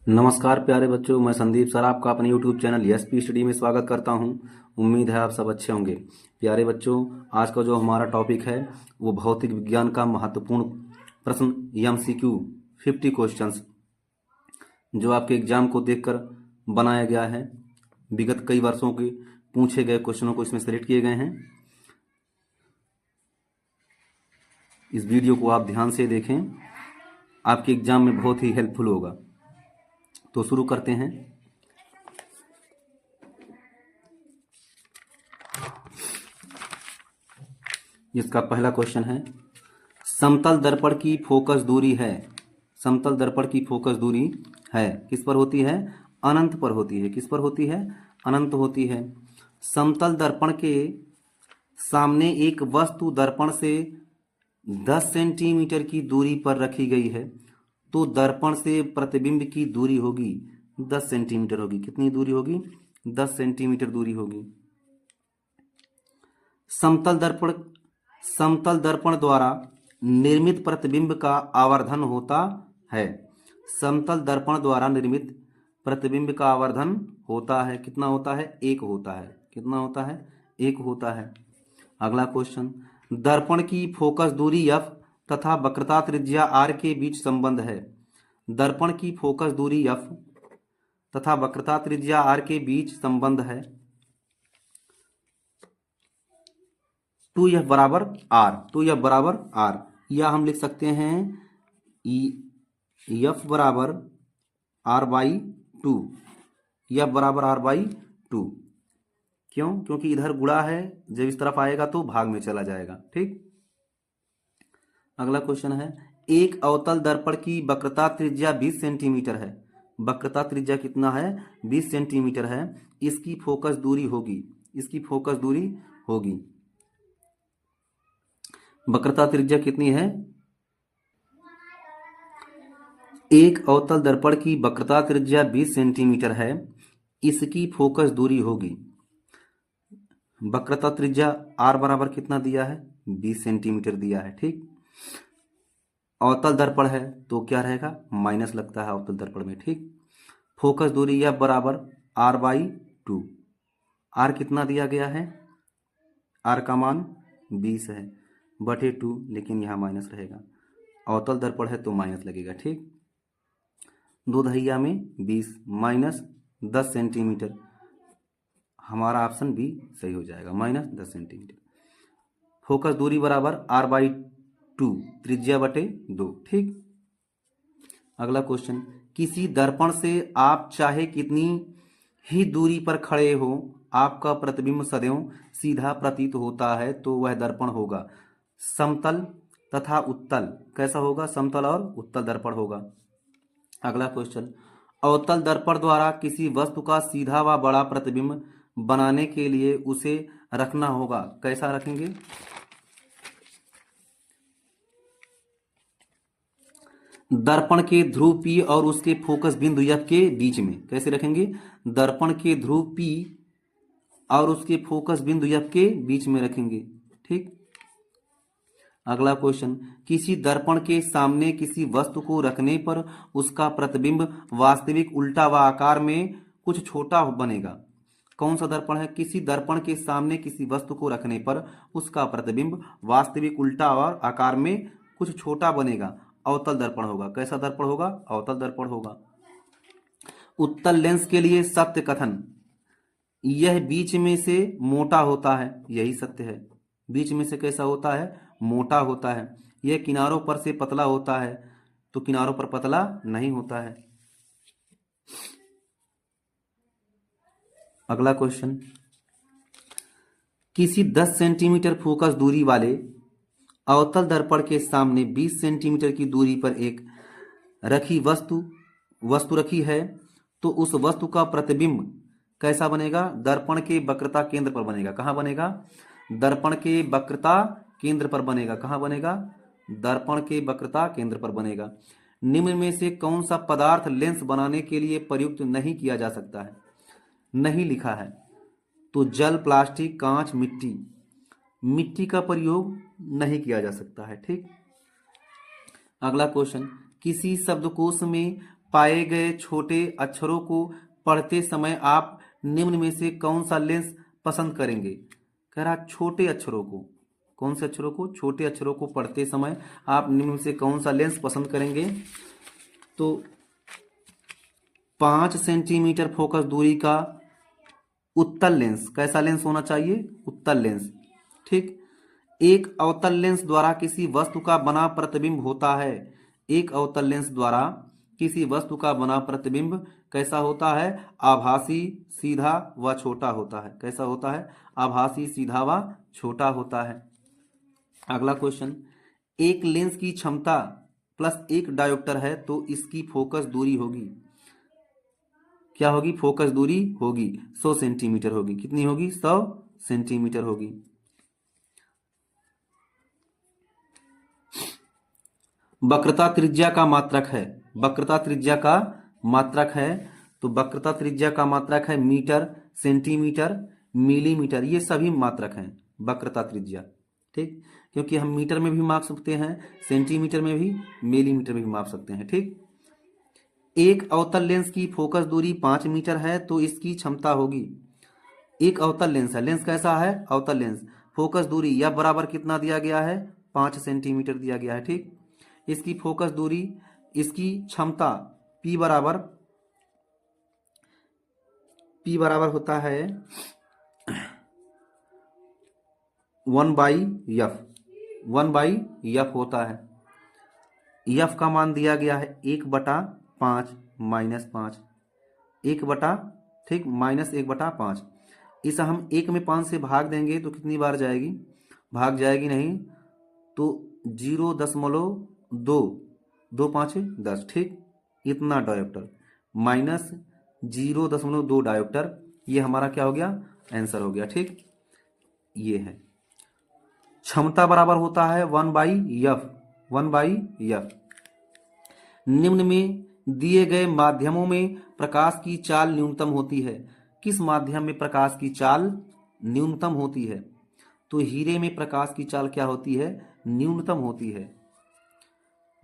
नमस्कार प्यारे बच्चों, मैं संदीप सर आपका अपने YouTube चैनल एसपी स्टडी में स्वागत करता हूं। उम्मीद है आप सब अच्छे होंगे। प्यारे बच्चों, आज का जो हमारा टॉपिक है वो भौतिक विज्ञान का महत्वपूर्ण प्रश्न MCQ 50 क्वेश्चंस जो आपके एग्जाम को देखकर बनाया गया है। विगत कई वर्षों के पूछे गए क्वेश्चनों को इसमें सेलेक्ट किए गए हैं। इस वीडियो को आप ध्यान से देखें, आपके एग्जाम में बहुत ही हेल्पफुल होगा। तो शुरू करते हैं। इसका पहला क्वेश्चन है, समतल दर्पण की फोकस दूरी है। समतल दर्पण की फोकस दूरी है किस पर होती है? अनंत पर होती है। किस पर होती है? अनंत होती है। समतल दर्पण के सामने एक वस्तु दर्पण से 10 सेंटीमीटर की दूरी पर रखी गई है, तो दर्पण से प्रतिबिंब की दूरी होगी 10 सेंटीमीटर होगी। कितनी दूरी होगी? 10 सेंटीमीटर दूरी होगी। समतल दर्पण द्वारा निर्मित प्रतिबिंब का आवर्धन होता है। समतल दर्पण द्वारा निर्मित प्रतिबिंब का आवर्धन होता है। कितना होता है? 1 होता है। कितना होता है? 1 होता है। अगला क्वेश्चन, दर्पण की फोकस दूरी F तथा वक्रता त्रिज्या R के बीच संबंध है। दर्पण की फोकस दूरी F तथा वक्रता त्रिज्या R के बीच संबंध है। 2F बराबर R। 2F बराबर R, या हम लिख सकते हैं F बराबर R/2। F बराबर R/2। क्यों? क्योंकि इधर गुणा है, जब इस तरफ आएगा तो भाग में चला जाएगा। ठीक। अगला क्वेश्चन है, एक अवतल दर्पण की वक्रता त्रिज्या 20 सेंटीमीटर है। वक्रता त्रिज्या कितना है? 20 सेंटीमीटर है। इसकी फोकस दूरी होगी। इसकी फोकस दूरी होगी। वक्रता त्रिज्या कितनी है? एक अवतल दर्पण की वक्रता त्रिज्या 20 सेंटीमीटर है। इसकी फोकस दूरी होगी। वक्रता त्रिज्या R बराबर कितना दिया है? 20 सेंटीमीटर दिया है। ठीक। अवतल दर्पण है तो क्या रहेगा? माइनस लगता है अवतल दर्पण में। ठीक। फोकस दूरी F बराबर R/2। R कितना दिया गया है? R का मान 20 है बटे 2, लेकिन यहाँ माइनस रहेगा। अवतल दर्पण है तो माइनस लगेगा। ठीक। 2 दहिया में 20 माइनस 10 सेंटीमीटर, हमारा ऑप्शन बी सही हो जाएगा, माइनस 10 सेंटीमीटर। फोकस दूरी बराबर R/2 त्रिज्या बटे 2। ठीक। अगला क्वेश्चन, किसी दर्पण से आप चाहे कितनी ही दूरी पर खड़े हो, आपका प्रतिबिंब सदैव सीधा प्रतीत होता है, तो वह दर्पण होगा समतल तथा उत्तल। कैसा होगा? समतल और उत्तल दर्पण होगा। अगला क्वेश्चन, अवतल दर्पण द्वारा किसी वस्तु का सीधा व बड़ा प्रतिबिंब बनाने के लिए उसे रखना होगा। कैसा रखेंगे? दर्पण के ध्रुव P और उसके फोकस बिंदु F के बीच में। कैसे रखेंगे? दर्पण के ध्रुव P और उसके फोकस बिंदु F के बीच में रखेंगे। ठीक। अगला क्वेश्चन, किसी दर्पण के सामने किसी वस्तु को रखने पर उसका प्रतिबिंब वास्तविक उल्टा व आकार में कुछ छोटा बनेगा। कौन सा दर्पण है? किसी दर्पण के सामने किसी वस्तु को रखने पर उसका प्रतिबिंब वास्तविक उल्टा और आकार में कुछ छोटा बनेगा। अवतल दर्पण होगा। कैसा दर्पण होगा? अवतल दर्पण होगा। उत्तल लेंस के लिए सत्य कथन, यह बीच में से मोटा होता है। यही सत्य है। बीच में से कैसा होता है? मोटा होता है। यह किनारों पर से पतला होता है, तो किनारों पर पतला नहीं होता है। अगला क्वेश्चन, किसी 10 सेंटीमीटर फोकस दूरी वाले अवतल दर्पण के सामने 20 सेंटीमीटर की दूरी पर एक रखी वस्तु रखी है, तो उस वस्तु का प्रतिबिंब कैसा बनेगा? दर्पण के वक्रता केंद्र पर बनेगा। कहाँ बनेगा? दर्पण के वक्रता केंद्र पर बनेगा। कहाँ बनेगा? दर्पण के वक्रता केंद्र पर बनेगा। निम्न में से कौन सा पदार्थ लेंस बनाने के लिए प्रयुक्त नहीं किया जा सकता है? नहीं लिखा है तो जल, प्लास्टिक, कांच, मिट्टी। मिट्टी का प्रयोग नहीं किया जा सकता है। ठीक। अगला क्वेश्चन, किसी शब्दकोश में पाए गए छोटे अक्षरों को पढ़ते समय आप निम्न में से कौन सा लेंस पसंद करेंगे। कह रहा छोटे अक्षरों को, कौन से अक्षरों को, छोटे अक्षरों को पढ़ते समय आप निम्न में से कौन सा लेंस पसंद करेंगे। तो 5 सेंटीमीटर फोकस दूरी का उत्तल लेंस, कैसा लेंस होना चाहिए, उत्तल लेंस। ठीक। एक अवतल लेंस द्वारा किसी वस्तु का बना प्रतिबिंब होता है। एक अवतल लेंस द्वारा किसी वस्तु का बना प्रतिबिंब कैसा होता है, आभासी, सीधा व छोटा होता है। कैसा होता है, आभासी, सीधा व छोटा होता है। अगला क्वेश्चन, एक लेंस की क्षमता प्लस एक डायोप्टर है तो इसकी फोकस दूरी होगी, क्या होगी, फोकस दूरी होगी 100 सेंटीमीटर होगी। कितनी होगी, 100 सेंटीमीटर होगी। वक्रता त्रिज्या का मात्रक है, वक्रता त्रिज्या का मात्रक है, तो वक्रता त्रिज्या का मात्रक है मीटर, सेंटीमीटर, मिलीमीटर, ये सभी मात्रक हैं वक्रता त्रिज्या। ठीक, क्योंकि हम मीटर में भी माप सकते हैं, सेंटीमीटर में भी, मिलीमीटर में भी माप सकते हैं। ठीक। एक अवतल लेंस की फोकस दूरी 5 मीटर है तो इसकी क्षमता होगी, एक अवतल लेंस है, लेंस कैसा है, अवतल लेंस, फोकस दूरी या बराबर कितना दिया गया है, 5 सेंटीमीटर दिया गया है। ठीक। इसकी फोकस दूरी, इसकी क्षमता P बराबर होता है 1/f, 1/f होता है। f का मान दिया गया है 1/5 -5, 1/, ठीक, -1/5। इसे हम 1 में 5 से भाग देंगे तो कितनी बार जाएगी, भाग जाएगी नहीं, तो 0.2, 2 5 10, ठीक, इतना डायोप्टर, -0.2 डायोप्टर, ये हमारा क्या हो गया, आंसर हो गया। ठीक, ये है। क्षमता बराबर होता है 1/f, 1/f। निम्न में दिए गए माध्यमों में प्रकाश की चाल न्यूनतम होती है। किस माध्यम में प्रकाश की चाल न्यूनतम होती है, तो हीरे में प्रकाश की चाल क्या होती है, न्यूनतम होती है।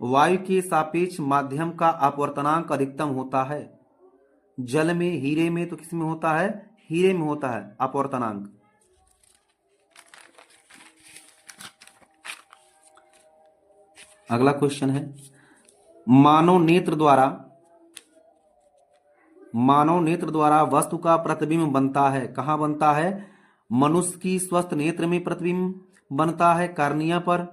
वायु के सापेक्ष माध्यम का अपवर्तनांक अधिकतम होता है। जल में, हीरे में, तो किसमें होता है, हीरे में होता है अपवर्तनांक। अगला क्वेश्चन है, मानव नेत्र द्वारा वस्तु का प्रतिबिंब बनता है, कहां बनता है, मनुष्य की स्वस्थ नेत्र में प्रतिबिंब बनता है, कार्निया पर,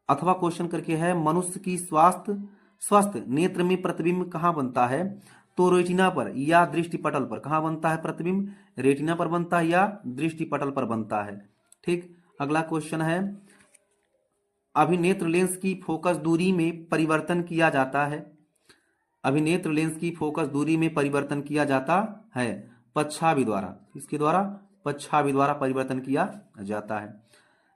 अथवा क्वेश्चन करके है मनुष्य की स्वस्थ नेत्र में प्रतिबिंब कहां बनता है, तो रेटिना पर या दृष्टिपटल पर। कहां बनता है प्रतिबिंब, रेटिना पर बनता है या दृष्टिपटल पर बनता है। ठीक। अगला क्वेश्चन है, अभिनेत्र लेंस की फोकस दूरी में परिवर्तन किया जाता है, अभिनेत्र लेंस की फोकस दूरी में परिवर्तन किया जाता है पच्छाभि द्वारा, इसके द्वारा, पच्छाभि द्वारा परिवर्तन किया जाता है।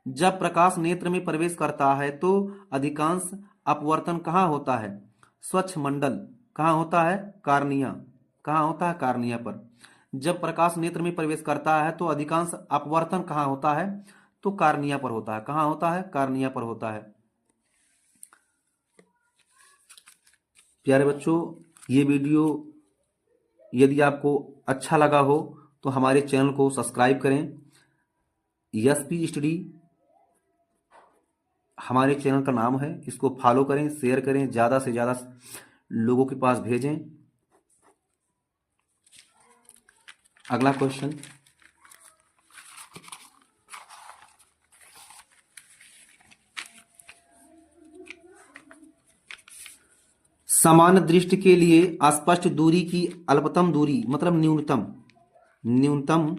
जब प्रकाश नेत्र में प्रवेश करता है तो अधिकांश अपवर्तन कहाँ होता है, स्वच्छ मंडल, कहाँ होता है, कार्निया, कहाँ होता है, कार्निया पर। जब प्रकाश नेत्र में प्रवेश करता है तो अधिकांश अपवर्तन कहाँ होता है, तो कार्निया पर होता है। कहाँ होता है, कार्निया पर होता है। प्यारे बच्चों, ये वीडियो यदि आपको अच्छा लगा हो तो हमारे चैनल को सब्सक्राइब करें। एसपी स्टडी हमारे चैनल का नाम है, इसको फॉलो करें, शेयर करें, ज़्यादा से ज़्यादा लोगों के पास भेजें। अगला क्वेश्चन, समान दृष्टि के लिए अस्पष्ट दूरी की अल्पतम दूरी, मतलब न्यूनतम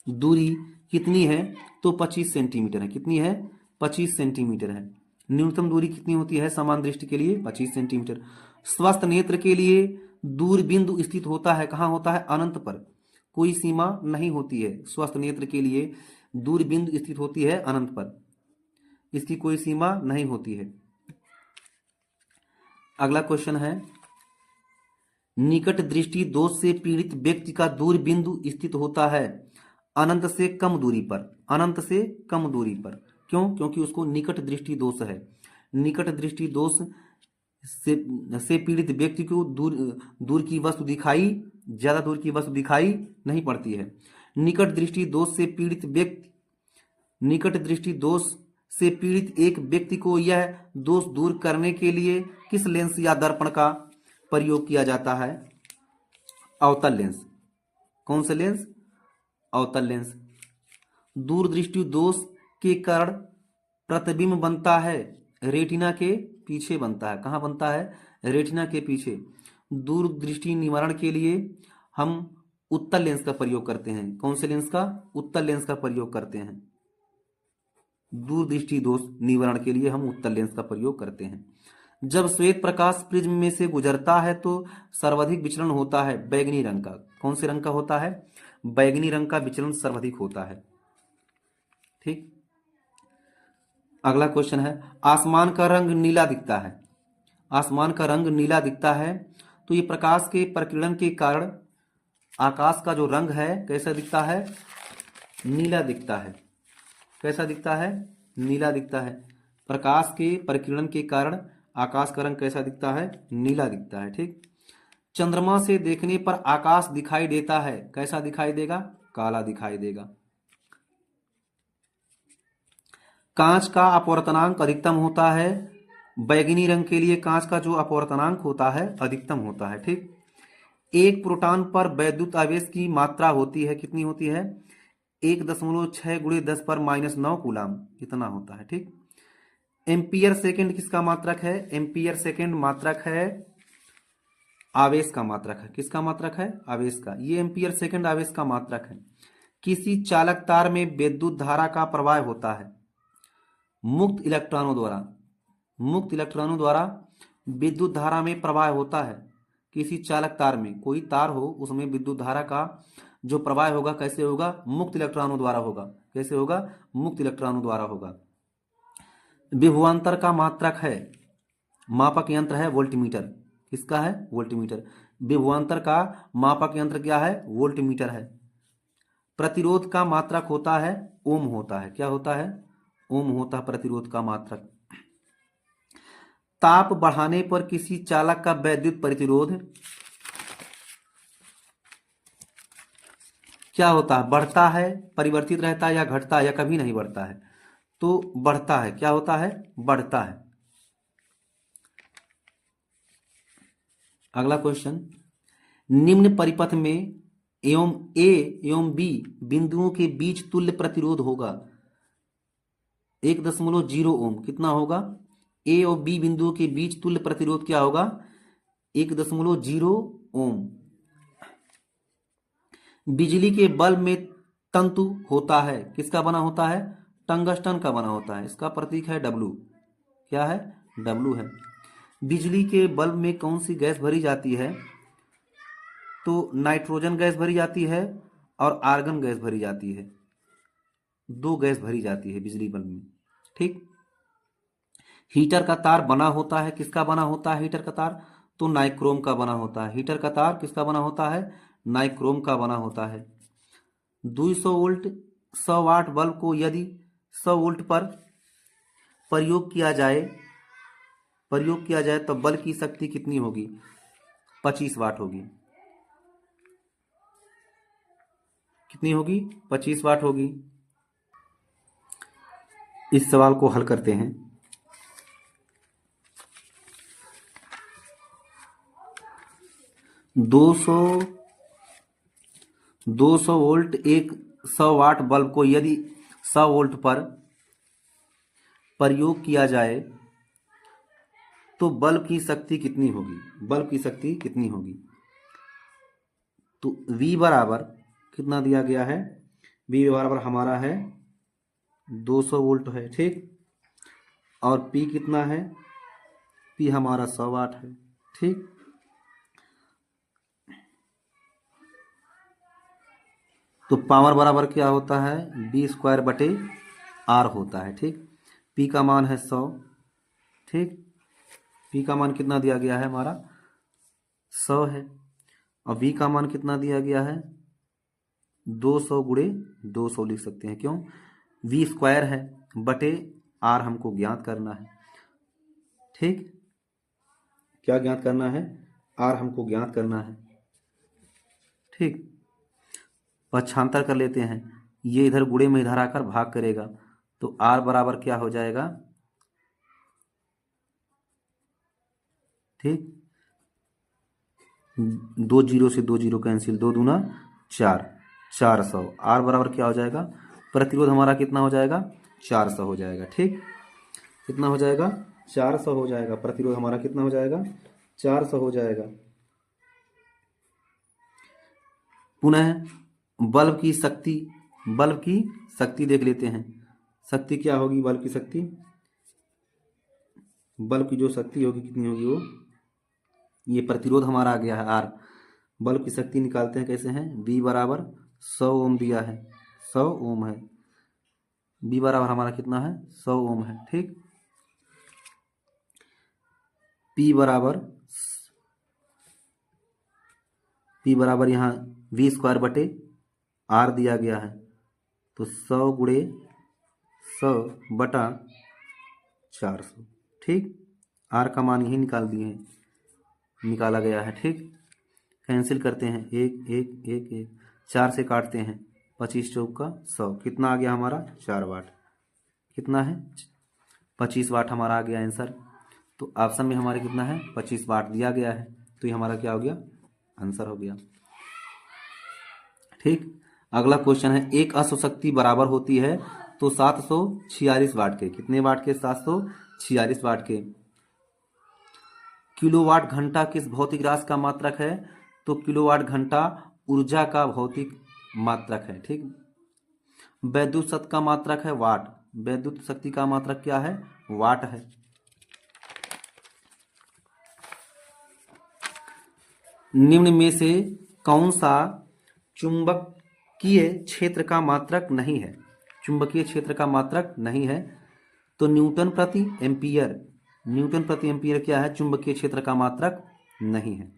दूरी कितनी है, तो 25 सेंटीमीटर है। कितनी है, 25 सेंटीमीटर है। न्यूनतम दूरी कितनी होती है समान दृष्टि के लिए, 25 सेंटीमीटर। स्वस्थ नेत्र के लिए दूर बिंदु स्थित होता है, कहाँ होता है, अनंत पर, कोई सीमा नहीं होती है। स्वस्थ नेत्र के लिए दूर बिंदु स्थित होती है अनंत पर, इसकी कोई सीमा नहीं होती है। अगला क्वेश्चन है, निकट दृष्टि दोष से पीड़ित व्यक्ति का दूर बिंदु स्थित होता है अनंत से कम दूरी पर, अनंत से कम दूरी पर। क्यों, क्योंकि उसको निकट दृष्टि दोष है। निकट दृष्टि दोष से पीड़ित व्यक्ति को दूर की वस्तु दिखाई, ज्यादा दूर की वस्तु दिखाई नहीं पड़ती है। निकट दृष्टि दोष से पीड़ित व्यक्ति, निकट दृष्टि दोष से पीड़ित एक व्यक्ति को यह दोष दूर करने के लिए किस लेंस या दर्पण का प्रयोग किया जाता है? अवतल लेंस। कौन से लेंस? अवतल लेंस। दूरदृष्टि दोष के कारण प्रतिबिंब बनता है, रेटिना के पीछे बनता है। कहाँ बनता है? रेटिना के पीछे। दूरदृष्टि निवारण के लिए हम उत्तल लेंस का प्रयोग करते हैं। कौन से लेंस का? उत्तल लेंस का प्रयोग करते हैं। दूरदृष्टि दोष निवारण के लिए हम उत्तल लेंस का प्रयोग करते हैं। जब श्वेत प्रकाश प्रिज्म में से गुजरता है तो सर्वाधिक विचलन होता है बैगनी रंग का। कौन से रंग का होता है? बैगनी रंग का विचलन सर्वाधिक होता है। ठीक। अगला क्वेश्चन है, आसमान का रंग नीला दिखता है। आसमान का रंग नीला दिखता है तो ये प्रकाश के प्रकीर्णन के कारण आकाश का जो रंग है कैसा दिखता है? नीला दिखता है। कैसा दिखता है? नीला दिखता है। प्रकाश के प्रकीर्णन के कारण आकाश का रंग कैसा दिखता है? नीला दिखता है। ठीक। चंद्रमा से देखने पर आकाश दिखाई देता है, कैसा दिखाई देगा? काला दिखाई देगा। कांच का अपवर्तनांक अधिकतम होता है, बैगनी रंग के लिए कांच का जो अपवर्तनांक होता है अधिकतम होता है। ठीक। एक प्रोटॉन पर वैद्युत आवेश की मात्रा होती है, कितनी होती है? 1.6 × 10⁻⁹ कूलाम, इतना होता है। ठीक। एम्पियर सेकंड किसका मात्रक है? एम्पियर सेकंड मात्रक है आवेश का मात्रक है। किसका मात्रक है? आवेश का। ये एम्पियर सेकंड आवेश का मात्रक है। किसी चालक तार में विद्युत धारा का प्रवाह होता है मुक्त इलेक्ट्रॉनों द्वारा। मुक्त इलेक्ट्रॉनों द्वारा विद्युत धारा में प्रवाह होता है। किसी चालक तार में, कोई तार हो उसमें विद्युत धारा का जो प्रवाह होगा कैसे होगा? मुक्त इलेक्ट्रॉनों द्वारा होगा। कैसे होगा? मुक्त इलेक्ट्रॉनों द्वारा होगा। विभवांतर का मात्रक है, मापक यंत्र है वोल्टमीटर। किसका है? वोल्टमीटर। विभवांतर का मापक यंत्र क्या है? वोल्टमीटर है। प्रतिरोध का मात्रक होता है ओम होता है। क्या होता है? ओम होता है प्रतिरोध का मात्रक। ताप बढ़ाने पर किसी चालक का वैद्युत प्रतिरोध क्या होता है? बढ़ता है, परिवर्तित रहता है या घटता है या कभी नहीं बढ़ता है? तो बढ़ता है। क्या होता है? बढ़ता है। अगला क्वेश्चन, निम्न परिपथ में एवं ए एवं बी बिंदुओं के बीच तुल्य प्रतिरोध होगा 1.0 ओम। कितना होगा? ए और बी बिंदुओं के बीच तुल्य प्रतिरोध क्या होगा? 1.0 ओम। बिजली के बल्ब में तंतु होता है, किसका बना होता है? टंगस्टन का बना होता है। इसका प्रतीक है डब्लू। क्या है? डब्लू है। बिजली के बल्ब में कौन सी गैस भरी जाती है? तो नाइट्रोजन गैस भरी जाती है और आर्गन गैस भरी जाती है। दो गैस भरी जाती है बिजली बल्ब में। ठीक। हीटर का तार बना होता है, किसका बना होता है हीटर का तार? तो नाइक्रोम का बना होता है। हीटर का तार किसका बना होता है? नाइक्रोम का बना होता है। 200 वोल्ट 100 वाट बल्ब को यदि 100 वोल्ट पर प्रयोग किया जाए तो बल्ब की शक्ति कितनी होगी? 25 वाट होगी। कितनी होगी? 25 वाट होगी। इस सवाल को हल करते हैं। दो सौ वोल्ट एक 100 वाट बल्ब को यदि 100 वोल्ट पर प्रयोग किया जाए तो बल्ब की शक्ति कितनी होगी? बल्ब की शक्ति कितनी होगी? तो V बराबर कितना दिया गया है? V बराबर हमारा है 200 वोल्ट है। ठीक। और P कितना है? P हमारा 100 वाट है। ठीक। तो पावर बराबर क्या होता है? V²/R होता है। ठीक। P का मान है 100। ठीक। P का मान कितना दिया गया है? हमारा 100 है। और V का मान कितना दिया गया है? 200 × 200 लिख सकते हैं। क्यों? V² है बटे R हमको ज्ञात करना है। ठीक। क्या ज्ञात करना है, आर हमको ज्ञात करना है। ठीक, पक्षांतर कर लेते हैं, ये इधर गुणे में इधर आकर भाग करेगा, तो आर बराबर क्या हो जाएगा, ठीक, 2 जीरो से 2 जीरो कैंसिल, 2 दूना 4, 400। आर बराबर क्या हो जाएगा, प्रतिरोध हमारा कितना हो जाएगा, 400 हो जाएगा। ठीक, कितना हो जाएगा, 400 हो जाएगा। प्रतिरोध हमारा कितना हो जाएगा, 400 हो जाएगा। पुनः बल्ब की शक्ति, बल्ब की शक्ति देख लेते हैं। शक्ति क्या होगी, बल्ब की शक्ति, बल्ब की जो शक्ति होगी कितनी होगी, वो ये प्रतिरोध हमारा आ गया है आर। बल्ब की शक्ति निकालते हैं, कैसे हैं, बी बराबर 100 ओम दिया है, 100 ओम है, बी बराबर हमारा कितना है, 100 ओम है। ठीक, पी बराबर यहाँ वी स्क्वायर बटे आर दिया गया है, तो 100 गुणे 100 बटा 400। ठीक, आर का मान यही निकाल दिए हैं, निकाला गया है। ठीक, कैंसिल करते हैं, 1 1 1 1, 4 से काटते हैं, 25 चौक का 100, कितना आ गया हमारा, 4 वाट। कितना है, 25 वाट हमारा आ गया आंसर। तो ऑप्शन में हमारे कितना है, 25 वाट दिया गया है, तो ये हमारा क्या हो गया, आंसर हो गया। ठीक, अगला क्वेश्चन है, एक अश्वशक्ति बराबर होती है तो 746 वाट के, कितने वाट के, 746 वाट के। किलोवाट घंटा किस भौतिक राशि का मात्रक है, तो किलोवाट घंटा ऊर्जा का भौतिक मात्रक है। ठीक, वैद्युत शक्ति का मात्रक है वाट, वैद्युत शक्ति का मात्रक क्या है, वाट है। निम्न में से कौन सा चुंबकीय क्षेत्र का मात्रक नहीं है, चुंबकीय क्षेत्र का मात्रक नहीं है, तो न्यूटन प्रति एम्पियर, न्यूटन प्रति एम्पियर क्या है, चुंबकीय क्षेत्र का मात्रक नहीं है।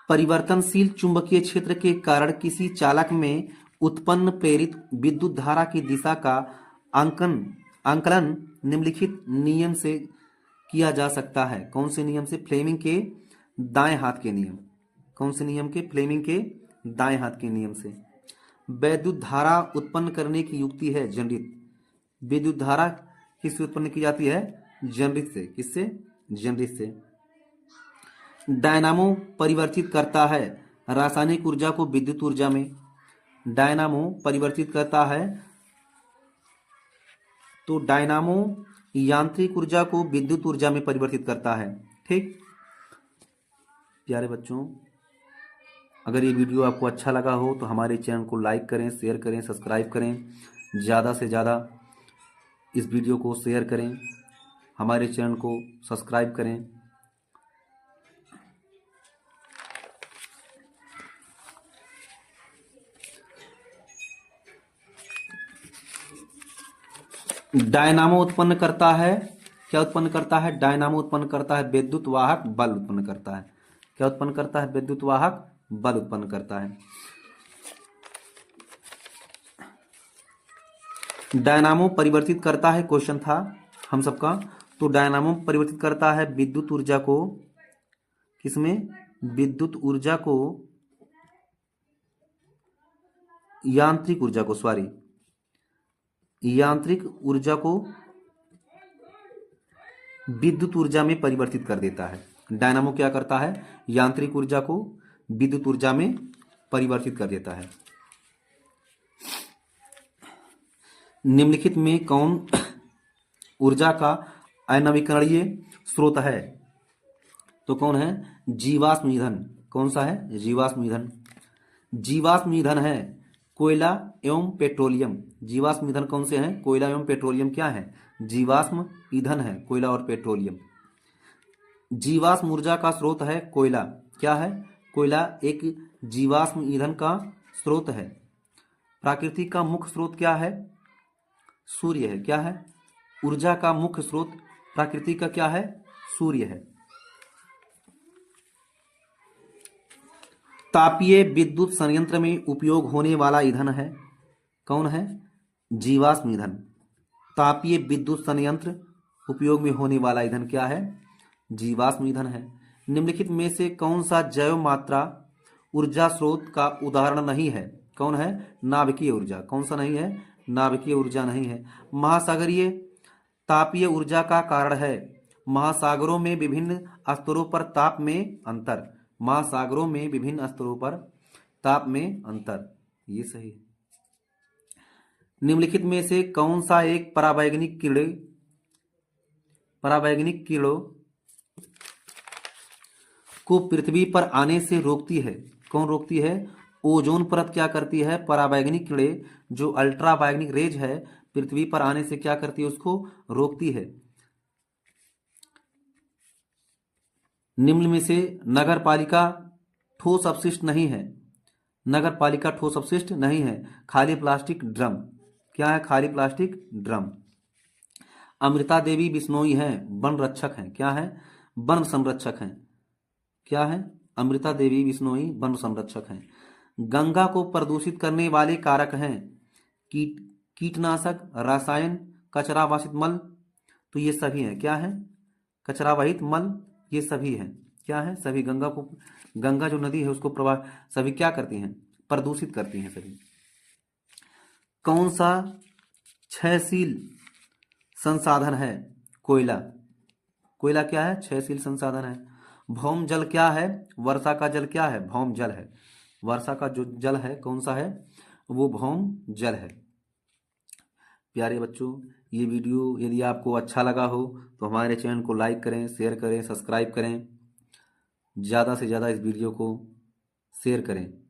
परिवर्तनशील चुंबकीय क्षेत्र के कारण किसी चालक में उत्पन्न प्रेरित विद्युत धारा की दिशा का आंकलन निम्नलिखित नियम से किया जा सकता है। कौन से नियम से, फ्लेमिंग के दाएं हाथ के नियम, कौन से नियम के, फ्लेमिंग के दाएं हाथ के नियम से। विद्युत धारा उत्पन्न करने की युक्ति है जनरित, विद्युत धारा किससे उत्पन्न की जाती है, जनरित से, किससे, जनरित से। डायनामो परिवर्तित करता है रासायनिक ऊर्जा को विद्युत ऊर्जा में, डायनामो परिवर्तित करता है, तो डायनामो यांत्रिक ऊर्जा को विद्युत ऊर्जा में परिवर्तित करता है। ठीक, प्यारे बच्चों, अगर ये वीडियो आपको अच्छा लगा हो तो हमारे चैनल को लाइक करें, शेयर करें, सब्सक्राइब करें, ज़्यादा से ज़्यादा इस वीडियो को शेयर करें, हमारे चैनल को सब्सक्राइब करें। डायनामो उत्पन्न करता है, क्या उत्पन्न करता है, डायनामो उत्पन्न करता है विद्युत वाहक बल उत्पन्न करता है। क्या उत्पन्न करता है, विद्युत वाहक बल उत्पन्न करता है। डायनामो परिवर्तित करता है, क्वेश्चन था हम सबका, तो डायनामो परिवर्तित करता है विद्युत ऊर्जा को, किसमें, विद्युत ऊर्जा को यांत्रिक ऊर्जा को, सॉरी, यांत्रिक ऊर्जा को विद्युत ऊर्जा में परिवर्तित कर देता है। डायनामो क्या करता है, यांत्रिक ऊर्जा को विद्युत ऊर्जा में परिवर्तित कर देता है। निम्नलिखित में कौन ऊर्जा का अनवीकरणीय स्रोत है, तो कौन है, जीवाश्म ईंधन। कौन सा है, जीवाश्म ईंधन। जीवाश्म ईंधन है कोयला एवं पेट्रोलियम। जीवाश्म ईंधन कौन से हैं, कोयला एवं पेट्रोलियम क्या है, जीवाश्म ईंधन है, कोयला और पेट्रोलियम। जीवाश्म ऊर्जा का स्रोत है कोयला, क्या है, कोयला एक जीवाश्म ईंधन का स्रोत है। प्रकृति का मुख्य स्रोत क्या है, सूर्य है, क्या है, ऊर्जा का मुख्य स्रोत प्रकृति का क्या है, सूर्य है। तापीय विद्युत संयंत्र में उपयोग होने वाला ईंधन है, कौन है, जीवाश्म ईंधन। तापीय विद्युत संयंत्र उपयोग में होने वाला ईंधन क्या है, जीवाश्म ईंधन है। निम्नलिखित में से कौन सा जैव मात्रा ऊर्जा स्रोत का उदाहरण नहीं है? कौन है? नाभिकीय ऊर्जा। कौन सा नहीं है? नाभिकीय ऊर्जा नहीं है। महासागरीय तापीय ऊर्जा का कारण है महासागरों में विभिन्न स्तरों पर ताप में अंतर। महासागरों में विभिन्न स्तरों पर ताप में अंतर, ये सही है। निम्नलिखित में से कौन सा एक परावैंगनिक कीड़ों को पृथ्वी पर आने से रोकती है? कौन रोकती है? ओजोन परत क्या करती है? परावैंगनिक कीड़े जो अल्ट्रावायलेट रेज है पृथ्वी पर आने से क्या करती है? उसको रोकती है। निम्न में से नगर पालिका ठोस अपशिष्ट नहीं है। नगर पालिका ठोस अपशिष्ट नहीं है। खाली प्लास्टिक ड्रम। क्या है? खाली प्लास्टिक ड्रम। अमृता देवी बिश्नोई हैं, वन रक्षक हैं। क्या है? वन संरक्षक हैं। क्या है? अमृता देवी बिश्नोई वन संरक्षक हैं। गंगा को प्रदूषित करने वाले कारक हैं कीटनाशक, रसायन, कचरा वाहित मल। तो ये सभी हैं। क्या है? कचरा वाहित मल, ये सभी हैं। क्या है? सभी गंगा जो नदी है उसको प्रवाह सभी क्या करती हैं? प्रदूषित करती हैं सभी। कौन सा क्षयशील संसाधन है? कोयला। कोयला क्या है? क्षयशील संसाधन है। भौम जल क्या है? वर्षा का जल क्या है? भौम जल है। वर्षा का जो जल है कौन सा है? वो भौम जल है। प्यारे बच्चों, ये वीडियो यदि आपको अच्छा लगा हो तो हमारे चैनल को लाइक करें, शेयर करें, सब्सक्राइब करें। ज़्यादा से ज़्यादा इस वीडियो को शेयर करें।